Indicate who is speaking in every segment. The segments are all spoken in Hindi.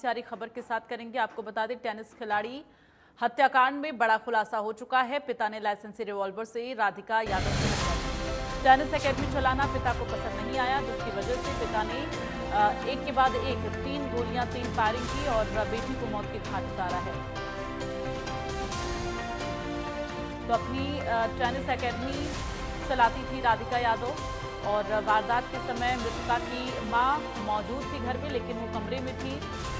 Speaker 1: से आ रही खबर के साथ करेंगे। आपको बता दें, टेनिस खिलाड़ी हत्याकांड में बड़ा खुलासा हो चुका है। पिता ने लाइसेंसी रिवॉल्वर से राधिका यादव की हत्या की। टेनिस एकेडमी चलाना पिता को पसंद नहीं आया, जिसकी वजह से पिता ने एक के बाद एक 3 गोलियां 3 फायरिंग की और बेटी को मौत के घाट उतारा है। तो अपनी टेनिस एकेडमी चलाती थी राधिका यादव और वारदात के समय मृतका की मां मौजूद थी घर में, लेकिन वो कमरे में थी।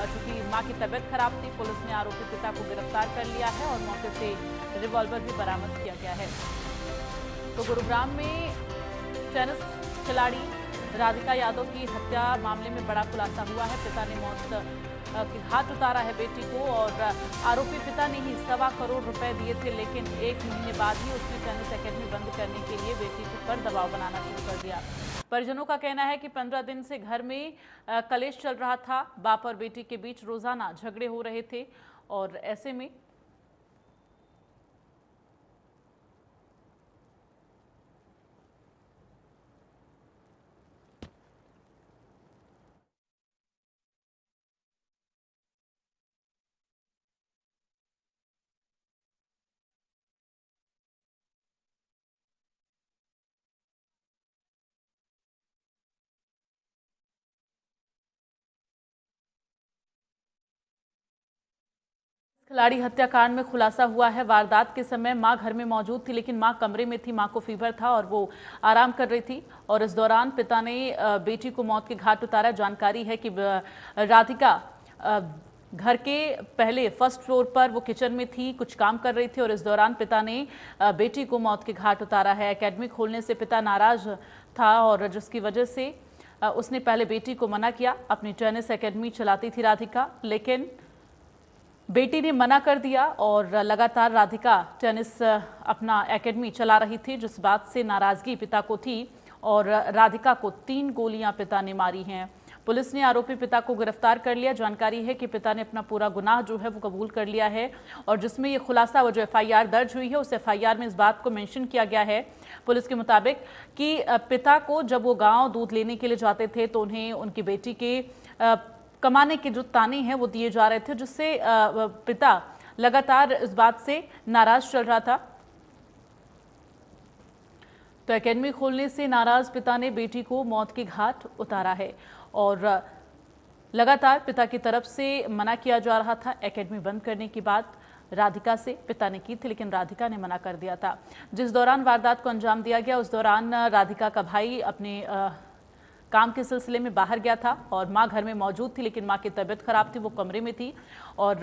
Speaker 1: चूंकि मां की तबीयत खराब थी, पुलिस ने आरोपी पिता को गिरफ्तार कर लिया है और मौके से रिवॉल्वर भी बरामद किया गया है। तो गुरुग्राम में टेनिस खिलाड़ी राधिका यादव की हत्या मामले में बड़ा खुलासा हुआ है। पिता ने मौत के घाट उतारा है बेटी को और आरोपी पिता ने ही 1.25 करोड़ रुपए दिए थे, लेकिन 1 महीने बाद ही उसने टेनिस एकेडमी बंद करने के लिए बेटी पर दबाव बनाना शुरू कर दिया। परिजनों का कहना है कि 15 दिन से घर में कलेश चल रहा था। बाप और बेटी के बीच रोजाना झगड़े हो रहे थे और ऐसे में खिलाड़ी हत्याकांड में खुलासा हुआ है। वारदात के समय मां घर में मौजूद थी, लेकिन मां कमरे में थी। मां को फीवर था और वो आराम कर रही थी और इस दौरान पिता ने बेटी को मौत के घाट उतारा। जानकारी है कि राधिका घर के पहले फर्स्ट फ्लोर पर वो किचन में थी, कुछ काम कर रही थी और इस दौरान पिता ने बेटी को मौत के घाट उतारा है। एकेडमी खोलने से पिता नाराज था और जिसकी वजह से उसने पहले बेटी को मना किया। अपनी टेनिस एकेडमी चलाती थी राधिका, लेकिन बेटी ने मना कर दिया और लगातार राधिका टेनिस अपना एकेडमी चला रही थी, जिस बात से नाराजगी पिता को थी और राधिका को 3 गोलियां पिता ने मारी हैं। पुलिस ने आरोपी पिता को गिरफ्तार कर लिया। जानकारी है कि पिता ने अपना पूरा गुनाह जो है वो कबूल कर लिया है और जिसमें ये खुलासा, वो जो एफआईआर दर्ज हुई है उस एफआईआर में इस बात को मेंशन किया गया है पुलिस के मुताबिक कि पिता को जब वो गाँव दूध लेने के लिए जाते थे तो उन्हें उनकी बेटी के कमाने के जो ताने हैं वो दिए जा रहे थे, जिससे पिता लगातार इस बात से नाराज चल रहा था। तो एकेडमी खोलने से नाराज पिता ने बेटी को मौत के घाट उतारा है और लगातार पिता की तरफ से मना किया जा रहा था। एकेडमी बंद करने की बात राधिका से पिता ने की थी, लेकिन राधिका ने मना कर दिया था। जिस दौरान वारदात को अंजाम दिया गया उस दौरान राधिका का भाई अपने काम के सिलसिले में बाहर गया था और मां घर में मौजूद थी, लेकिन मां की तबीयत खराब थी, वो कमरे में थी और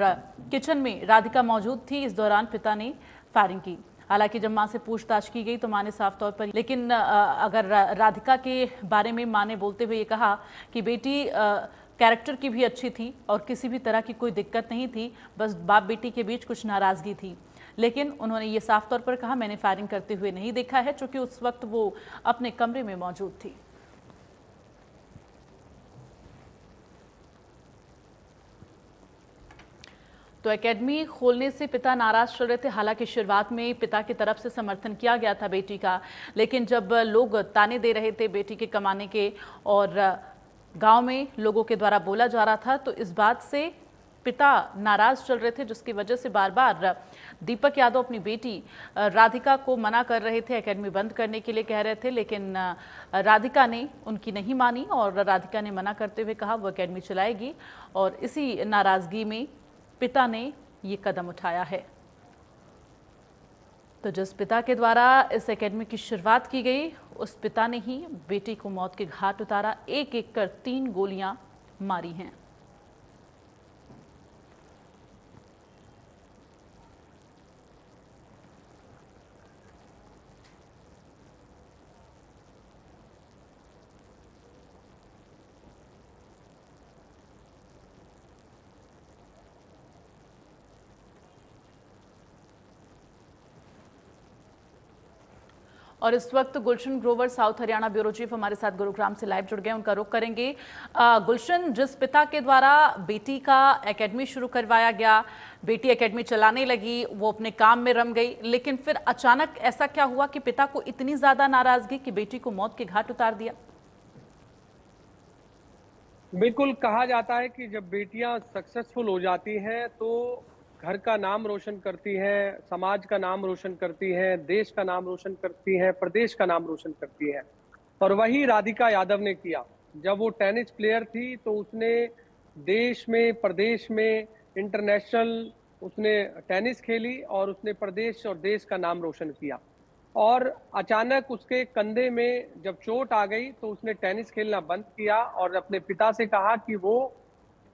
Speaker 1: किचन में राधिका मौजूद थी। इस दौरान पिता ने फायरिंग की। हालांकि जब मां से पूछताछ की गई तो मां ने साफ तौर पर, लेकिन अगर राधिका के बारे में मां ने बोलते हुए ये कहा कि बेटी कैरेक्टर की भी अच्छी थी और किसी भी तरह की कोई दिक्कत नहीं थी, बस बाप बेटी के बीच कुछ नाराजगी थी। लेकिन उन्होंने ये साफ तौर पर कहा, मैंने फायरिंग करते हुए नहीं देखा है, चूंकि उस वक्त वो अपने कमरे में मौजूद थी। तो एकेडमी खोलने से पिता नाराज चल रहे थे। हालांकि शुरुआत में पिता की तरफ से समर्थन किया गया था बेटी का, लेकिन जब लोग ताने दे रहे थे बेटी के कमाने के और गांव में लोगों के द्वारा बोला जा रहा था, तो इस बात से पिता नाराज चल रहे थे, जिसकी वजह से बार बार दीपक यादव अपनी बेटी राधिका को मना कर रहे थे, एकेडमी बंद करने के लिए कह रहे थे, लेकिन राधिका ने उनकी नहीं मानी और राधिका ने मना करते हुए कहा वो एकेडमी चलाएगी और इसी नाराजगी में पिता ने ये कदम उठाया है। तो जिस पिता के द्वारा इस एकेडमी की शुरुआत की गई, उस पिता ने ही बेटी को मौत के घाट उतारा। एक एक कर 3 गोलियां मारी हैं। और इस वक्त Gulshan Grover south Haryana bureau chief हमारे साथ गुरुग्राम से लाइव जुड़ गए, उनका रुख करेंगे। गुलशन, जिस पिता के द्वारा बेटी का एकेडमी शुरू करवाया गया, बेटी एकेडमी चलाने लगी, वो अपने काम में रम गई, लेकिन फिर अचानक ऐसा क्या हुआ कि पिता को इतनी ज्यादा नाराजगी कि बेटी को मौत के घाट उतार दिया?
Speaker 2: बिल्कुल, कहा जाता है कि जब बेटियाँ सक्सेसफुल हो जाती हैं, तो घर का नाम रोशन करती हैं, समाज का नाम रोशन करती हैं, देश का नाम रोशन करती हैं, प्रदेश का नाम रोशन करती हैं। और वही राधिका यादव ने किया। जब वो टेनिस प्लेयर थी, तो उसने देश में, प्रदेश में, इंटरनेशनल उसने टेनिस खेली और उसने प्रदेश और देश का नाम रोशन किया। और अचानक उसके कंधे में जब चोट आ गई तो उसने टेनिस खेलना बंद किया और अपने पिता से कहा कि वो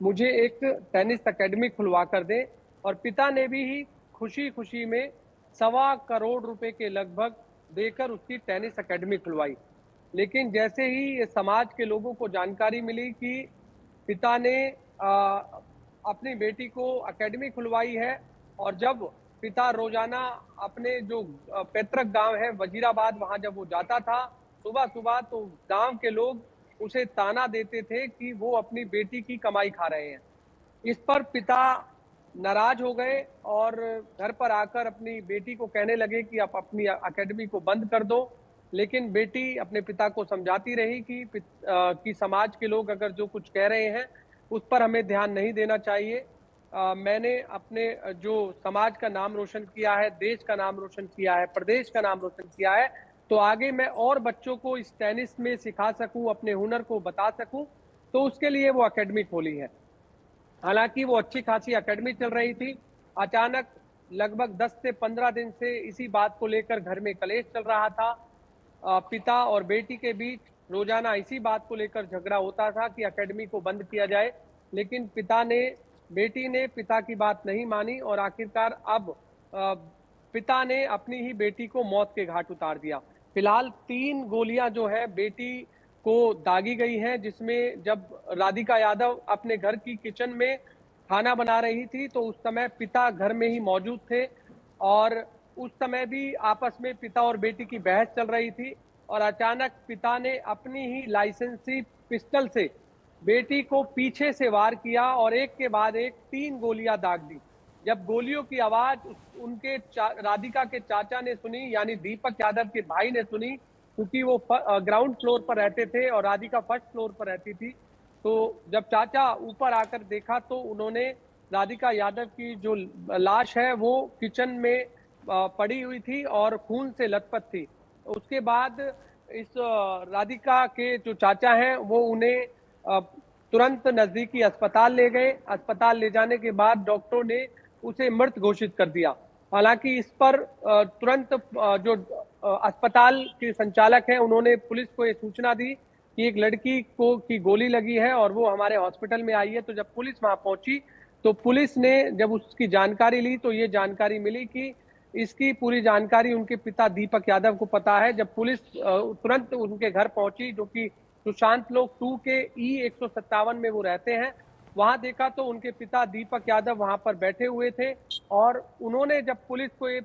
Speaker 2: मुझे एक टेनिस अकेडमी खुलवा कर दें। और पिता ने भी ही खुशी-खुशी में ₹1.25 करोड़ के लगभग देकर उसकी टेनिस अकेडमी खुलवाई। लेकिन जैसे ही ये समाज के लोगों को जानकारी मिली कि पिता ने अपनी बेटी को अकेडमी खुलवाई है, और जब पिता रोजाना अपने जो पैतृक गांव है वजीराबाद, वहां जब वो जाता था सुबह-सुबह, तो गांव के लोग उसे ताना देते थे कि वो अपनी बेटी की कमाई खा रहे हैं। इस पर पिता नाराज हो गए और घर पर आकर अपनी बेटी को कहने लगे कि आप अपनी अकेडमी को बंद कर दो। लेकिन बेटी अपने पिता को समझाती रही कि समाज के लोग अगर जो कुछ कह रहे हैं, उस पर हमें ध्यान नहीं देना चाहिए। मैंने अपने जो समाज का नाम रोशन किया है, देश का नाम रोशन किया है, प्रदेश का नाम रोशन किया है, तो आगे मैं और बच्चों को इस टेनिस में सिखा सकूँ, अपने हुनर को बता सकूँ, तो उसके लिए वो अकेडमी खोली है। हालाँकि वो अच्छी खासी अकेडमी चल रही थी। अचानक लगभग 10 से 15 दिन से इसी बात को लेकर घर में कलेश चल रहा था। पिता और बेटी के बीच रोज़ाना इसी बात को लेकर झगड़ा होता था कि अकेडमी को बंद किया जाए। लेकिन बेटी ने पिता की बात नहीं मानी और आखिरकार अब पिता ने अपनी ही बेटी को मौत के घाट उतार दिया। फिलहाल 3 गोलियाँ जो है बेटी को दागी गई हैं, जिसमें जब राधिका यादव अपने घर की किचन में खाना बना रही थी, तो उस समय पिता घर में ही मौजूद थे। और उस समय भी आपस में पिता और बेटी की बहस चल रही थी, और अचानक पिता ने अपनी ही लाइसेंसी पिस्टल से बेटी को पीछे से वार किया और एक के बाद एक 3 गोलियां दाग दी। जब गोलियों की आवाज उनके राधिका के चाचा ने सुनी, यानी दीपक यादव के भाई ने सुनी, क्योंकि वो ग्राउंड फ्लोर पर रहते थे और राधिका फर्स्ट फ्लोर पर रहती थी। तो जब चाचा ऊपर आकर देखा, तो उन्होंने राधिका यादव की जो लाश है वो किचन में पड़ी हुई थी और खून से लथपथ थी। उसके बाद इस राधिका के जो चाचा हैं वो उन्हें तुरंत नजदीकी अस्पताल ले गए। अस्पताल ले जाने के बाद डॉक्टरों ने उसे मृत घोषित कर दिया। हालांकि इस पर तुरंत जो अस्पताल के संचालक हैं उन्होंने पुलिस को ये सूचना दी कि एक लड़की को की गोली लगी है और वो हमारे हॉस्पिटल में आई है। तो जब पुलिस वहां पहुंची, तो पुलिस ने जब उसकी जानकारी ली, तो ये जानकारी मिली कि इसकी पूरी जानकारी उनके पिता दीपक यादव को पता है। जब पुलिस तुरंत उनके घर पहुंची, जो कि सुशांत लोक 2 के E157 में वो रहते हैं, वहां देखा तो उनके पिता दीपक यादव वहां पर बैठे हुए थे। और उन्होंने जब पुलिस को ये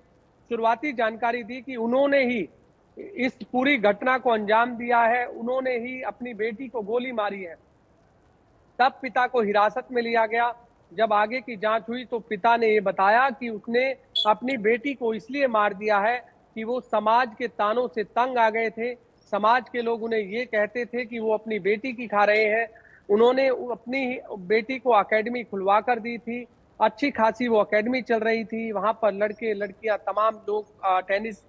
Speaker 2: शुरुआती जानकारी दी कि उन्होंने ही इस पूरी घटना को अंजाम दिया है, उन्होंने ही अपनी बेटी को गोली मारी है, तब पिता को हिरासत में लिया गया। जब आगे की जांच हुई तो पिता ने ये बताया कि उसने अपनी बेटी को इसलिए मार दिया है कि वो समाज के तानों से तंग आ गए थे। समाज के लोग उन्हें ये कहते थे कि वो अपनी बेटी की खा रहे हैं। उन्होंने अपनी बेटी को अकेडमी खुलवा कर दी थी। अच्छी खासी वो अकेडमी चल रही थी। वहां पर लड़के लड़कियां तमाम लोग टेनिस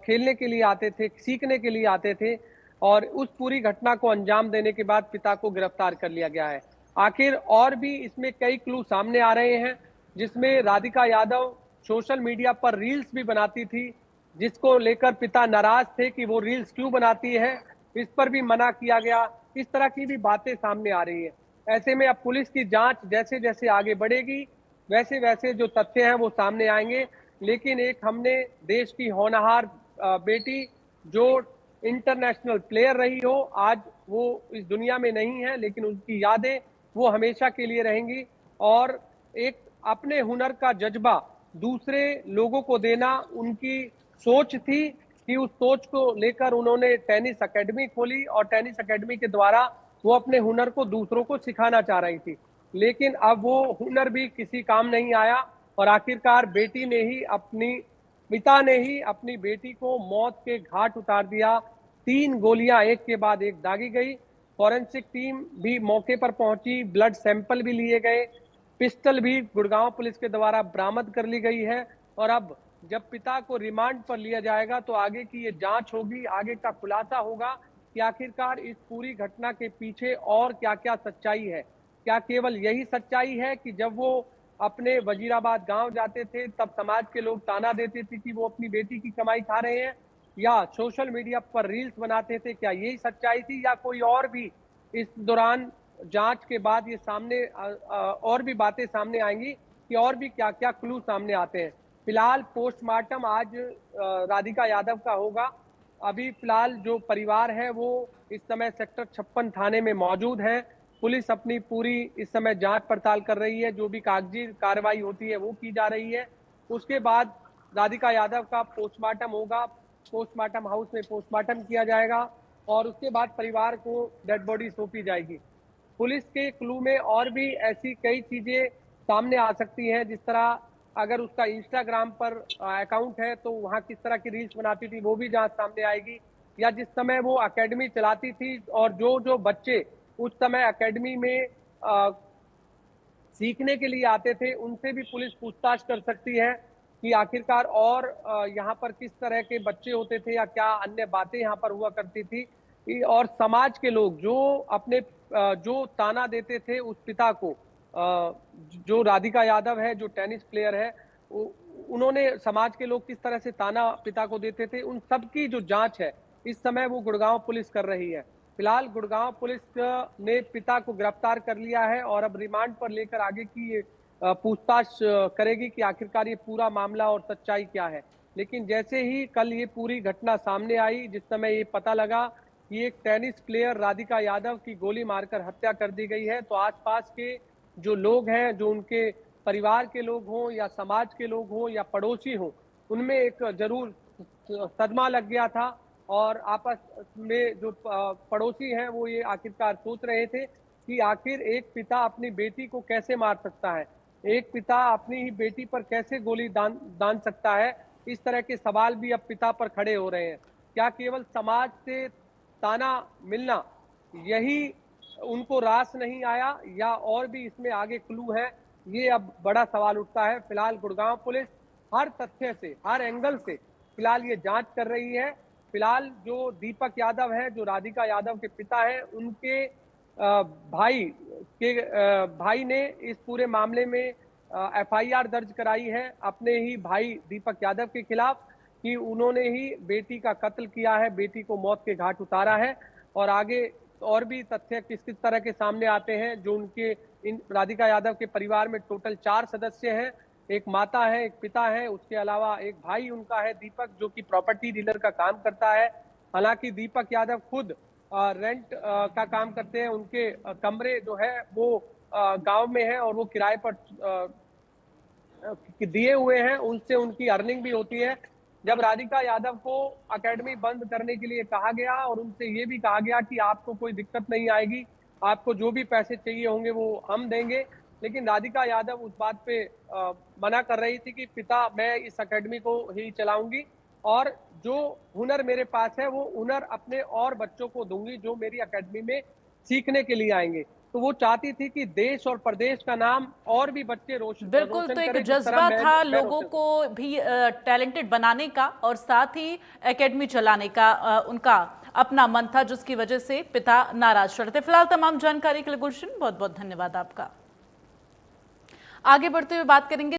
Speaker 2: खेलने के लिए आते थे, सीखने के लिए आते थे। और उस पूरी घटना को अंजाम देने के बाद पिता को गिरफ्तार कर लिया गया है। आखिर और भी इसमें कई क्लू सामने आ रहे हैं, जिसमें राधिका यादव सोशल मीडिया पर रील्स भी बनाती थी, जिसको लेकर पिता नाराज थे कि वो रील्स क्यों बनाती है, इस पर भी मना किया गया। इस तरह की भी बातें सामने आ रही है। ऐसे में अब पुलिस की जांच जैसे जैसे आगे बढ़ेगी, वैसे वैसे जो तथ्य हैं वो सामने आएंगे। लेकिन एक हमने देश की होनहार बेटी, जो इंटरनेशनल प्लेयर रही हो, आज वो इस दुनिया में नहीं है, लेकिन उनकी यादें वो हमेशा के लिए रहेंगी। और एक अपने हुनर का जज्बा दूसरे लोगों को देना उनकी सोच थी, कि उस सोच को लेकर उन्होंने टेनिस अकेडमी खोली और टेनिस अकेडमी के द्वारा वो अपने हुनर को दूसरों को सिखाना चाह रही थी। लेकिन अब वो हुनर भी किसी काम नहीं आया और आखिरकार पिता ने ही अपनी बेटी को मौत के घाट उतार दिया। 3 गोलियां एक के बाद एक दागी गई। फॉरेंसिक टीम भी मौके पर पहुंची, ब्लड सैंपल भी लिए गए, पिस्टल भी गुड़गांव पुलिस के द्वारा बरामद कर ली गई है। और अब जब पिता को रिमांड पर लिया जाएगा तो आगे की ये जांच होगी, आगे का खुलासा होगा कि आखिरकार इस पूरी घटना के पीछे और क्या-क्या सच्चाई है। क्या केवल यही सच्चाई है कि जब वो अपने वजीराबाद गांव जाते थे तब समाज के लोग ताना देते थे कि वो अपनी बेटी की कमाई खा रहे हैं, या सोशल मीडिया पर रील्स बनाते थे, क्या यही सच्चाई थी या कोई और भी इस दौरान जांच के बाद ये सामने और भी बातें सामने आएंगी कि और भी क्या क्या क्लू सामने आते हैं। फिलहाल पोस्टमार्टम आज राधिका यादव का होगा। अभी फिलहाल जो परिवार है वो इस समय सेक्टर 56 थाने में मौजूद है। पुलिस अपनी पूरी इस समय जांच पड़ताल कर रही है, जो भी कागजी कार्रवाई होती है वो की जा रही है। उसके बाद राधिका यादव का पोस्टमार्टम होगा, पोस्टमार्टम हाउस में पोस्टमार्टम किया जाएगा और उसके बाद परिवार को डेड बॉडी सौंपी जाएगी। पुलिस के क्लू में और भी ऐसी कई चीजें सामने आ सकती हैं, जिस तरह अगर उसका इंस्टाग्राम पर अकाउंट है तो वहां किस तरह की रील्स बनाती थी वो भी जांच सामने आएगी, या जिस समय वो एकेडमी चलाती थी और जो जो बच्चे उस समय एकेडमी में सीखने के लिए आते थे उनसे भी पुलिस पूछताछ कर सकती है कि आखिरकार और यहाँ पर किस तरह के बच्चे होते थे या क्या अन्य बातें यहाँ पर हुआ करती थी। और समाज के लोग जो अपने जो ताना देते थे उस पिता को, जो राधिका यादव है, जो टेनिस प्लेयर है, उन्होंने समाज के लोग किस तरह से ताना पिता को देते थे, उन सब की जो जांच है इस समय वो गुड़गांव पुलिस कर रही है। फिलहाल गुड़गांव पुलिस ने पिता को गिरफ्तार कर लिया है और अब रिमांड पर लेकर आगे की पूछताछ करेगी कि आखिरकार ये पूरा मामला और सच्चाई क्या है। लेकिन जैसे ही कल ये पूरी घटना सामने आई, जिस समय ये पता लगा कि एक टेनिस प्लेयर राधिका यादव की गोली मारकर हत्या कर दी गई है, तो आसपास के जो लोग हैं, जो उनके परिवार के लोग हों या समाज के लोग हों या पड़ोसी हों, उनमें एक जरूर सदमा लग गया था। और आपस में जो पड़ोसी हैं वो ये आखिरकार सोच रहे थे कि आखिर एक पिता अपनी बेटी को कैसे मार सकता है, एक पिता अपनी ही बेटी पर कैसे गोली दान सकता है। इस तरह के सवाल भी अब पिता पर खड़े हो रहे हैं। क्या केवल समाज से ताना मिलना यही उनको रास नहीं आया, या और भी इसमें आगे क्लू है, ये अब बड़ा सवाल उठता है। फिलहाल गुड़गांव पुलिस हर तथ्य से, हर एंगल से फिलहाल ये जांच कर रही है। फिलहाल जो दीपक यादव है, जो राधिका यादव के पिता हैं, उनके भाई ने इस पूरे मामले में एफआईआर दर्ज कराई है अपने ही भाई दीपक यादव के खिलाफ कि उन्होंने ही बेटी का कत्ल किया है, बेटी को मौत के घाट उतारा है। और आगे और भी तथ्य किस किस तरह के सामने आते हैं, जो उनके इन राधिका यादव के परिवार में टोटल 4 सदस्य हैं, एक माता है, एक पिता है, उसके अलावा एक भाई उनका है दीपक, जो कि प्रॉपर्टी डीलर का काम करता है। हालांकि दीपक यादव खुद रेंट का काम करते हैं, उनके कमरे जो है वो गांव में है और वो किराए पर दिए हुए हैं, उनसे उनकी अर्निंग भी होती है। जब राधिका यादव को एकेडमी बंद करने के लिए कहा गया और उनसे ये भी कहा गया कि आपको कोई दिक्कत नहीं आएगी, आपको जो भी पैसे चाहिए होंगे वो हम देंगे, लेकिन राधिका यादव उस बात पे मना कर रही थी कि पिता मैं इस एकेडमी को ही चलाऊंगी और जो हुनर मेरे पास है वो हुनर अपने और बच्चों को दूंगी जो मेरी एकेडमी में सीखने के लिए आएंगे। तो वो चाहती थी कि देश और प्रदेश का नाम और भी बच्चे
Speaker 1: बिल्कुल, तो एक
Speaker 2: करें, जिस तरह
Speaker 1: जज्बा था
Speaker 2: मैं
Speaker 1: लोगों को भी टैलेंटेड बनाने का और साथ ही एकेडमी चलाने का उनका अपना मन था, जिसकी वजह से पिता नाराज चढ़ते। फिलहाल तमाम जानकारी के लिए गुलशन बहुत बहुत धन्यवाद आपका। आगे बढ़ते हुए बात करेंगे